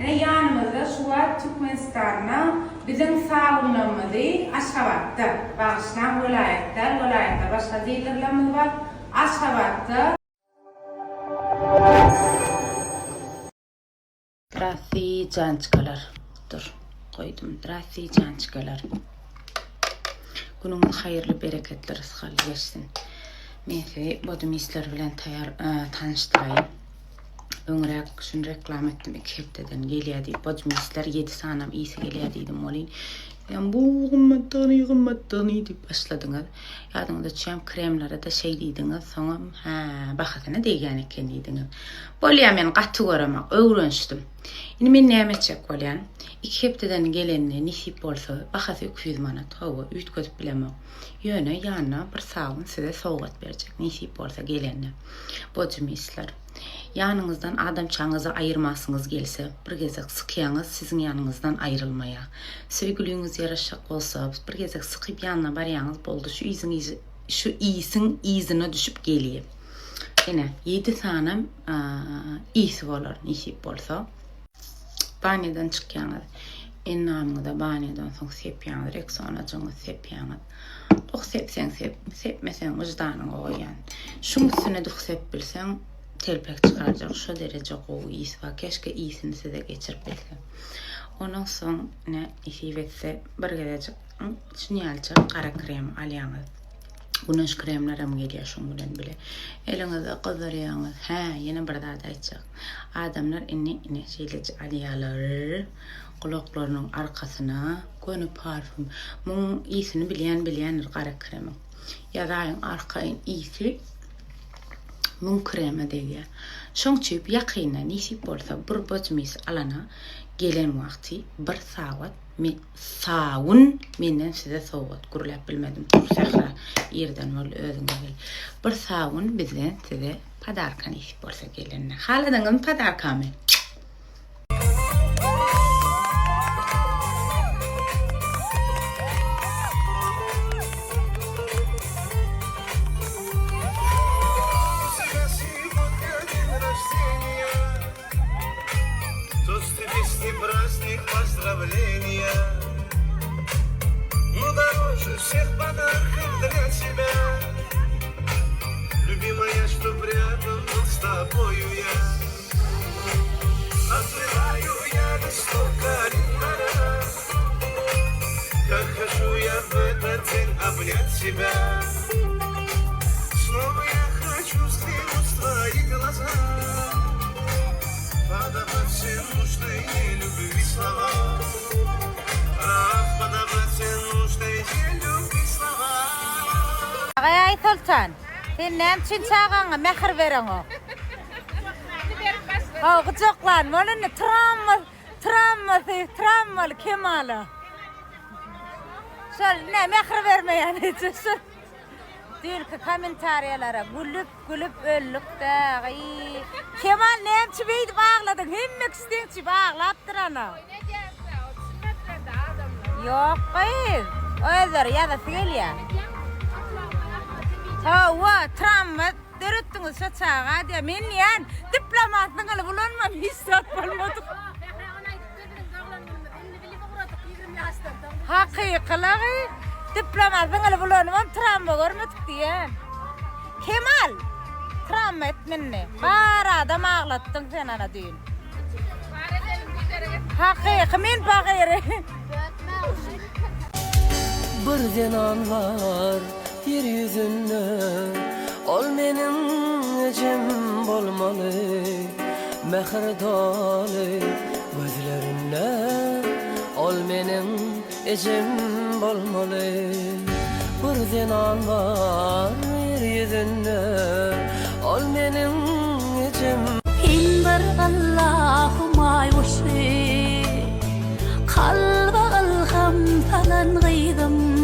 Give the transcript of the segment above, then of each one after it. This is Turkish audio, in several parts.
Yanımızda şu an Türkmenistan'da bizim sağlığımızı Aşgabat'ta bağışlayan vilayette başka değillerimiz var. Aşgabat'ta Drasi cançkalar. Dur, koydum. Drasi cançkalar. Günün hayırlı bereketli rızkal geçsin. Men sizi bu misler bilen tanıştırayım. Öňrek şunu reklam etdim 2 hepdeden gelýärdi. Bu misler 7 sanam iyisi gelýärdi molin. Ben bu gymmatdan diýip başladyňyz. Ýadyňyzda çem kremlere de şey diýdiňiz. Soňam bahasyna degen eken diýdiňiz. Bolýar men gaty göremek öwrenşdim. Indi men näme etjek bolýan? 2 hepdeden gelenine nisip bolsa bahasy 200 manat hawa ütkötüp bilemem. Ýöne ýanyna bir sabun size sowgat berjek. Nisip bolsa gelenine. Bu misler yanınızdan adam çağınızı ayırmasınız gelse, bir gezek sıkıyanız sizin yanınızdan ayrılmaya. Sevgiliniz yaraşak olsa, bir gezek sıkıp yanına barayanız boldu. Şu iyisin izine düşüp geliyor. Yine 7 tane iyisi olur, nisip bolsa. Banyadan çıkyanız, en namıda banyadan son sepyanız, rek sonra canı sepyanız. Doq sepsen sepmesen vicdanın oyan. Şunun üstüne doq sep bilsen, telpek çıkaracak şu derece qoğu iyisi var. Keşke iyisini size geçirip bilsem. Ondan sonra ne isivetse bir gelecek şunyalca kara krem alyanız. Güneş kremlerim geliyor şun bilen bile. Elinize qızaryanız. Yine bir daha da aytacak. Adamlar inni şeyleci alyalar. Kulaklarının arkasına gönü parfüm. Bunun iyisini bilen kara kremi. Ya da arkayın iyisi mun krema diýär. Şoň çüp ýakyna nisip bolsa bir böçmis alana gelen wagty bir saat sawun menden size sowgat gurulap bilmedim. Sahra ýerden ol özüňe gel. Bir sawun bizden size padarka nisip bolsa gelenne. Haladyňyz padarkamy. Ну дороже всех подарков для тебя, любимая, что рядом с тобою я. Отплываю я настолько раз, как хочу я в этот день обнять тебя. Снова я хочу взглянуть в твои глаза, подобрать все нужные любви слова. Ay Sultan, sen nem için çağına mehir veren o? Ha, gıcıklan, molunu travmalı kemalı. Şöyle ne mehir vermeyen hiç. Diyor ki komentaryalara gülüp öllük de. Kemal nemçi beydi bağladın, hemmek istençi bağlattır ana. Yok kız, özer ya da sigil ya. Tawa travma dörüttünüz şu çağa diye men yan diplomatın alıp bulanmam hissat bolmadık. Haqiqalağı diplomatın alıp bulanmam travma görmedik diye. Kemal travma etmenne. Bara adam ağlattın sen ana düğün. Haqiq men bagire. Bir zenan var yeryüzünde, ol menin ecem bolmalı, mehir dolu gözlerinde, ol menin ecem bolmalı. Bir zenan var yeryüzünde, ol menin ecem. İndir Allah'ıma yuşi, kalba alham falan gıydım.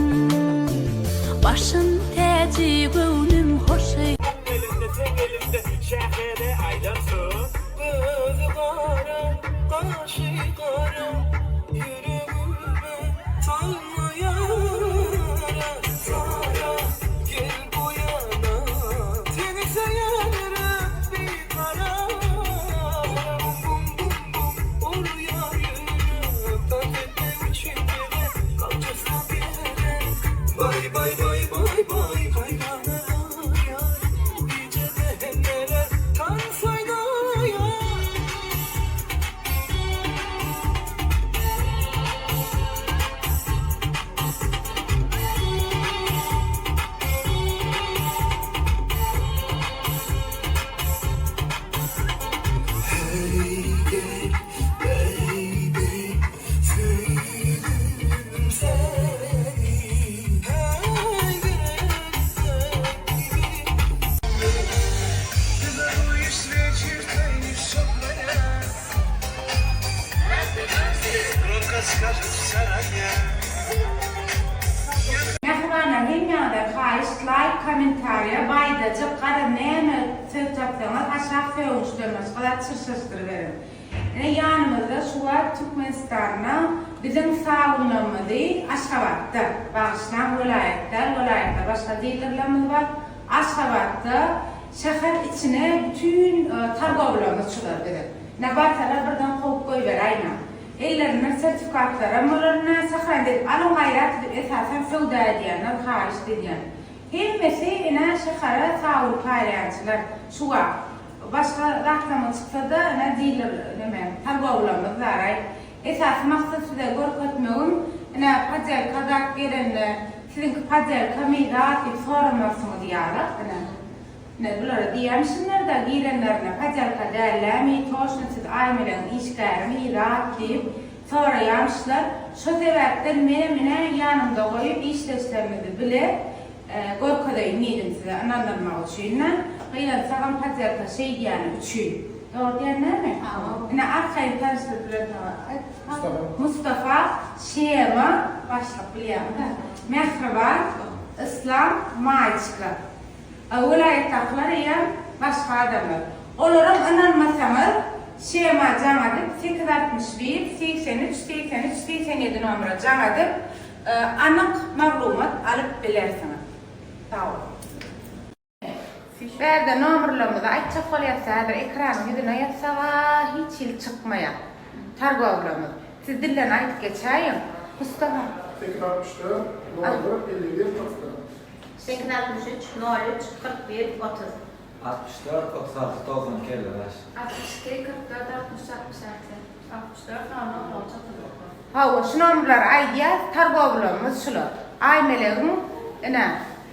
Başın teci gönlüm hoşu. Elimde tek elimde şehre aylansın. Gözü kara, kaşı kara, yüreğime tanmaya Sara, gel bu yana, seni severim bir kara. Bum bum bum bum, oraya Mehrbana hemyada kayış, like, komentariya, baydacık, kada neyme söz yapsanız aşağı söğüştürmez, kadar çırşıştır verin. Yanımızda şu var Türkmenistan'na bizim sağlığımızı Aşgabat'ta bağışlayan vilayetler başka değillerimiz var. Aşgabat'ta şehir içine bütün targovlarımız çıkar dedi. Ne varsalar birden kovup koyuver aynen. Eylerine sertifikatlara, onlarına sakran edip, alın gayret esasen fevda ediyenler, hariç ediyen. Hemmesi ina şehre sağlık paylaşılar şu var. Başka rahatlamı çıksa da ne değiller, targovlarımız var. Esas maksatı da görketmeyin, ne pazel kazak gelen, sizin pazel kamidat bir sormasını diyarlar. Ne bunları diyemişsinler de girenlerine pazel kaderlemi, toşnasız aymelen işgarimi rahat deyip sonra yamışlar. Şu sebepten benim yanımda koyup işleşlerinizi bile görkedeyim neydim size anlandırmak için. Kıyılan sağım pazel ka şey diyeni üçün. Doğru diyenler mi? Ne arkayı tanıştırdılar. Mustafa Şema başlık biliyorum da. Mehriban İslam Maçka. Vilayetler ya başka adamlar. Olarak anılmasamız Şema Camadık 861, 83, 83, 87 numara Camadık anık maglumat alıp bilersiniz. Sağ olun. Berde numaralarımızı açık kolyatsadır, ekranın yüzüne yatsağa hiç il çıkmaya. Targovlarımız. Siz dillen ayıp geçeyin. Mustafa. 864, 04, 51, 40. 863, 03, 41, 30. 64, 36, 90 kelleler. 62, 44, 60, 66, 64, 10, 10, 30. Hava şu numaralar aydiyaz targovlarımız şular. Aymelerin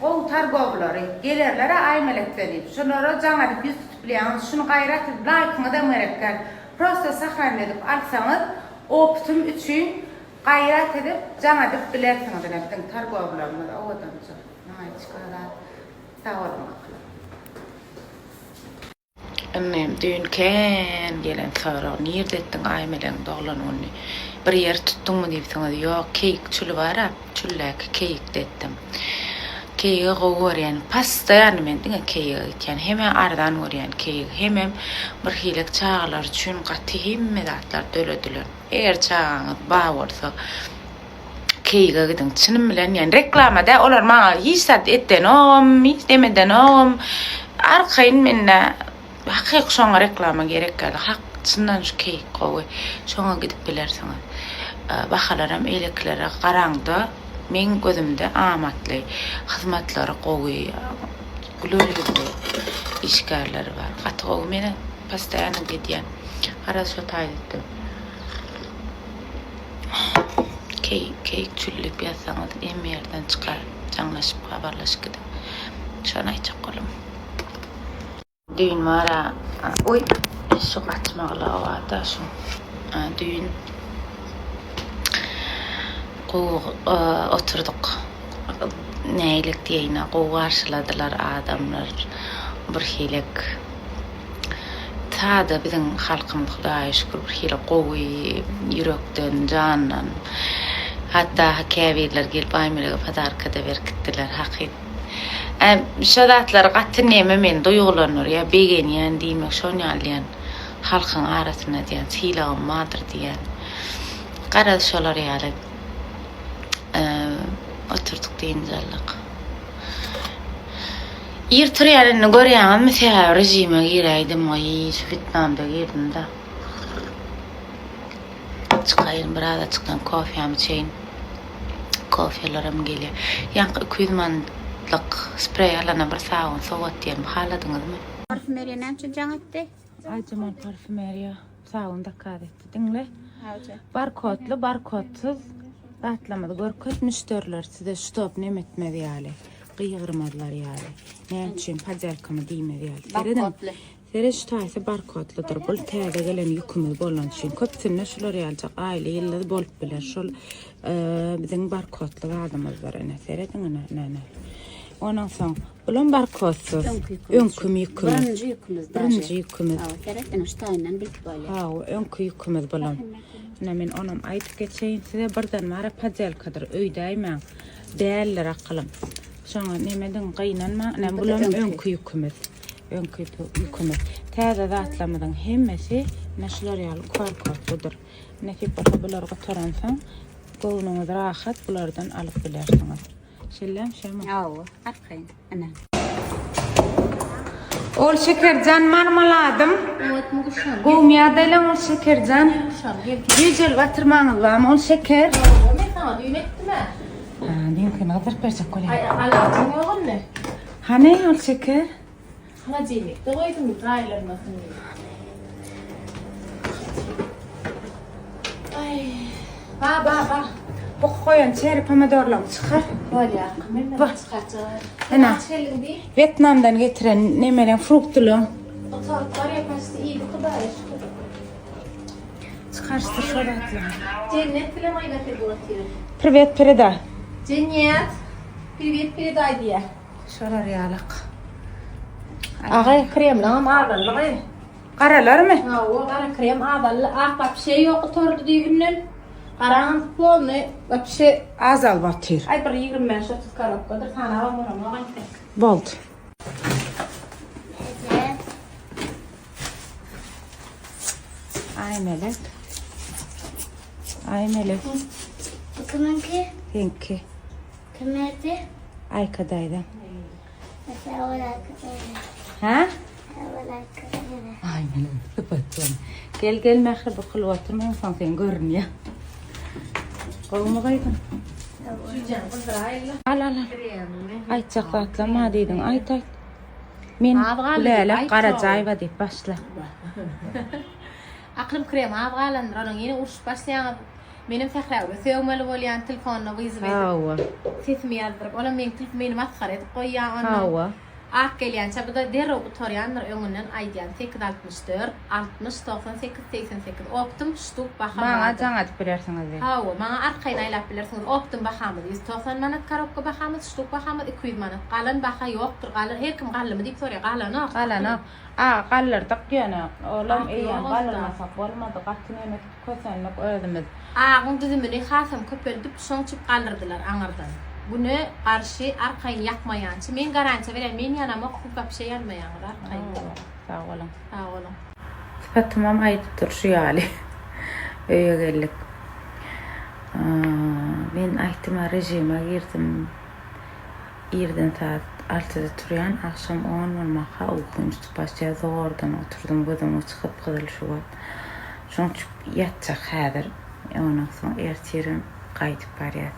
o targovları gelirlere aymelek verip şunlara canlı bir tutuplayanız şunu gayret edip like'ını da merekler. Prosta sakran edip alsanız o bütün üçün gayret edip canlı edip bilersiniz. Bütün targovlarımız o adamcı. Sağ olun. Annem düğünken gelen sonra nirdettin aymelen doğulan onu bir yer tuttun mu deyip yok keyik çülü var ha çüllek keyik dettim. Keyiği qoğur yani pasta yani men dinge keyiği yani hemen aradan var yani keyiği hemen bir hilik çağlar üçün qatı hemme zatlar dölödüler. Eğer çağınız bağ olsa keyiğe gidin çınım bilen yani reklamada olar bana hiç sat etten hiç demeden arkayın menne hakik şoňa reklama gerek geldi. Hak çyndan şu keyik gowy. Şoňa gidip bilersiniz. Bahalaram eleklere garaňda men gözümde amatly hyzmatlary gowy. Gülölgide işgärleri var. Gaty gowy meni pastaýany gediýän. Ara şu taýdypdy. Keyik çüllüp ýatsaňyz em ýerden çykar. Jaňlaşyp habarlaşyp gidin. Şonu aýtjak bolum. Düğün var oy şu kaçmakla vardı şu düğün oturduk neylik diyeyine karşıladılar adamlar bir hilek tadı bizim halkımız Hudaýa şükür bir hilek gowy yürekden candan hatta hakaýetler gelip aýmylyga padarka da berkitdiler hakik. Şadatlar gatty neme men duýgulanır ya begen ýan diýmek şonu ýalýan halkyň arasyna diýen silagym madyr diýen gara şolar ýaly oturduk diýinjelik ýertir ýalyny görýäňiz mesela rejime giräýdim oý Vietnamda girdim da çykaýyn biraz açykdan kofyamy içeýin kofyalaram gelýär ýa-da 200 man sprey alana bir sağın soğut diyen haladyňyzmy? Parfümeriya näçe jaň etdi? Ajaman parfümeriya sağın dakkat etdi. Diňle. Barkodsuz ratlamady görket müşteriler size stop nemetmedi ýaly. Gyýgyrmadylar ýaly. Näme üçin pajalkamy diýmedi ýaly. Barkodly. Sere şu taýsy barkodlydyr. Bu täze gelen ýükümiz bolan üçin köpsünne şular ýaljak aile ýyllar bolup biler. Şol biziň barkodly adamymyz bar ene. Sere diňe ondan soň bulan barkodsuz öňkü ýükümiz. Birinji ýükümiz. Kerekden ştaýnan bilip bolýar. Öňkü ýükümiz bulan. Ne men onam aytıp geçeyin size birden mara pajelkadır öýdäýmän. Däller akylym. Şoňa nemeden gynanma, ne bulan öňkü ýükümez. Öňkü ýükümez. Täze zatlamadan hemmesi näşler ýaly korkakdyr. Nekip bularga toransaň, gownuňyz rahat bulardan alyp bilersiňiz. Şellem şema. Awa, arkayın. Ana. Ol şekercan marmaladım. Evet, muguşan. Gowmýadaýlan ol şekercan. Güzel batırmaňyz barmy ol şeker? Men sana düýün etdime? Ha, diýen nazar bersek bolýar. Ay, alaçyň ýogyny. Hane ol şeker? Hana jeýmek. Doýdum gaýlarmasyn. Ay. Ba. Bu koyan çeri pomidorlar çıkar. Bolýar. Men çykarjak. Ana. Çelindi. Vietnamdan getiren nemelen fruktulu. Otar qarya pasti iyi Hudaý şükür. Çıkarıştır şöyle atla. Cennet bilen aýdaty bolýar. Privet Pereda. Cennet. Привет diye. Şolar yalık. Agay kremle ağdalı. Karalar mı? Ha, o qara krem ağdalı. Aqbap şey yok oturdu diýinden. Qaran polny vapşe Azal batır. ay bir 25 30 karapkadır. Sana amuram ağan. Bold. Ay melek. Ay melek. Kiminki? Henki. Kimerde? Ay kadaydan. Mesela Ha? kadar. Ay melek. Kapattım. Gel mehri bu kıl oturmayın sen görünüyor. Koluma kaydın. Al. Ay çaklatlama deydin. Ay. Men Leyla Karacayeva deyip başla. Aklım krem ağalandır. Onun yine uruş başlayan benim tekrar söýmeli bolýan telefonna wyzyp Hawa. sesimi ýazdyrıp olam men telefonu maskara edip goýýan onu. Hawa. Ak gelýänçe bu da derre bu torýandyr öňünden aýdýan 864 60 98 88 optum ştuk baham. Bana jaňat bilersiňiz. Hawa, maňa arkaýyn aýlap bilersiňiz. Optum bahamy 190 manat, karobka bahamy, ştuk bahamy 200 manat. Galan baha ýokdur. Galan her kim galamy diýip sorýar. Galana. Qalana. Qallar takýana. Olam eýan qalmasak bolmady. Gatnymet kösenlik özümiz. Ağın düzümini hasam köpeldip şoňçyp galdyrdylar aňardan. Bunu qarşı arkaýyn ýakmaýançy men garantiýa berem, men ýanama hukuk bir şey ýalmaýan arkaýyn. Sağ olun. Sağ olun. Fatmam aýdyp durşy ýaly. Öýe geldik. Men aýtdyma rejime girdim. Ýerden saat 6-da turýan, akşam 10 bolmaka ukunçdy başlaýar. Zordan oturdum, gözüm çykyp gyzylşy bol. Şoňçyp ýatjak häzir. Ondan soň ertirim qaytyp barýar,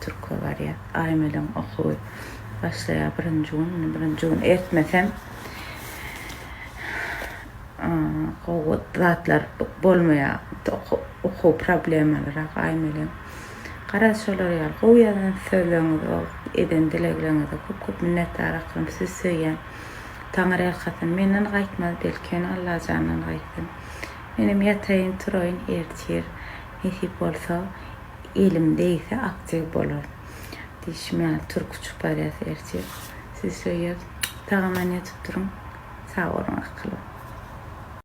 türkçe barýar. Aýmelen okuwy başlaýar birinji gün etmesem zatlar bolmaýar. Okuw problemleri aýmelen. Garaşylar ýaly goýadan söýleňiz, eden dilegleriniz köp minnetdar aklym siz söýýän. Taňra ýakatyn menden gaýtmaz belki Allah janyny gaýtyn. Menim ýataýyn turaýyn ertir. Nesip bolsa elimde ise aktif bolur. Dişmel türkçe parası ertir. Siz söýüp tağaman ýatyp durun. Sağ olun akıllı.